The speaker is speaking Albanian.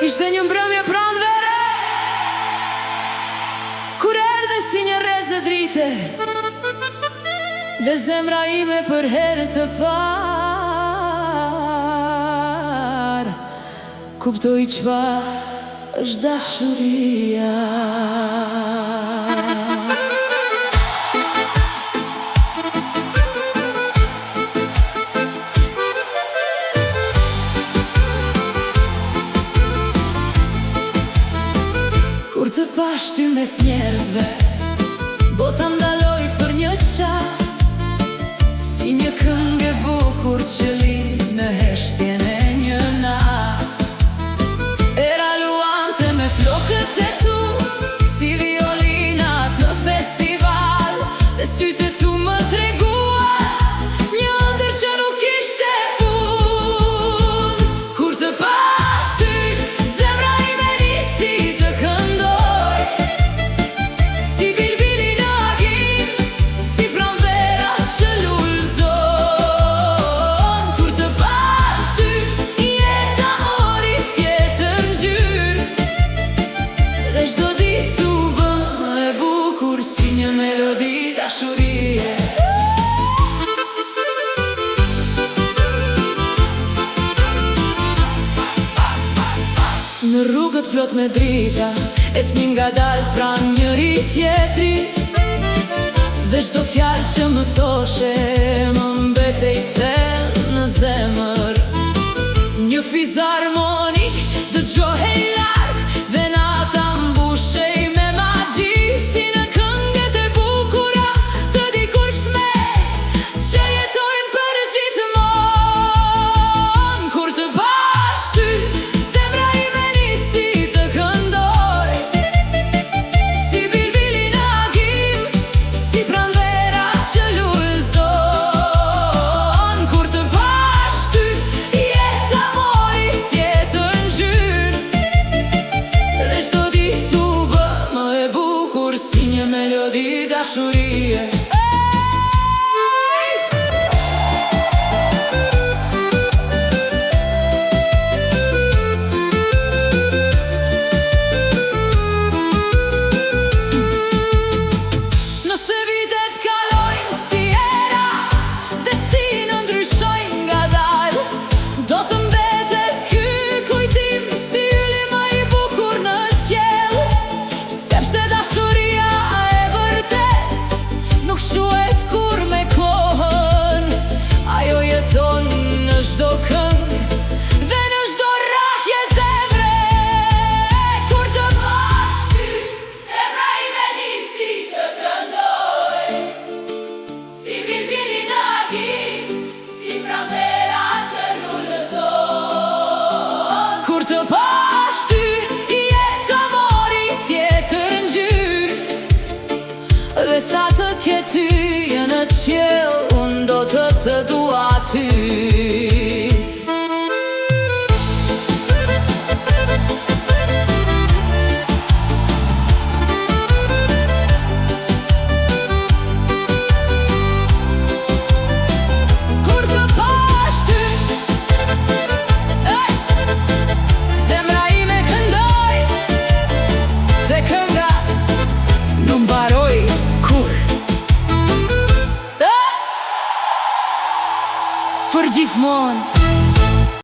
Ishte një mbrëmje pranvere, kur erdhe si një reze drite, dhe zemra ime për herë të par kuptoi çfarë është dashuria. Kur të pash ty mes njerëzve, bota ndaloj për një qast, si një këngë e bukur që lind në heshtjen e një nat. Era luante me flokët e tu, si violinat në festival, dhe sytë e tu më treguan një ëndër që nuk ishte fund. Kur të pash ty, zemra ime nisi të këndoj, si bilbili në agim, si pranvera që lullzon. Kur të pash ty, jeta mori tjetër ngjyrë, dhe çdo ditë u bë më e bukur si një melodi dashurie. Në rrugët plot me drita, ecnim ngadalë pran njëri tjetrit, dhe çdo fjalë që më thoshe më mbetej thellë në zemër. Një fizarmonik dëgjohej larg, dhe nata mbushej me magji, si në këngët e bukura të dikurshme që jetojnë për gjithmonë. Kur të pash ty, zemra ime nisi të këndoj, si bilbili në agim, si pranvera që lullzon. Kur të pash ty, jeta mori tjetër ngjyrë, dhe çdo ditë u bë më e bukur si një melodi dashurie. Nëse vitet kalojnë si era, destino ndryshojnë ngadalë, do të mbetet ky kujtim si yli më i bukur në qiell, sepse dashuria e vërtet nuk shuhet kur me kohën, ajo jeton në çdo këngë dhe në çdo rrahje zemre. Kur të pash ty, zemra ime nisi të këndoj, si bilbili në agim, si pranvera që lullzon. Kur të pash ty, jeta mori tjetër ngjyrë, dhe sa të ke ty në qiell, unë do të dua ty. Kur të pash ty, zemra ime këndoj, dhe kënga nuk mbaroj kur. Për gjithmonë.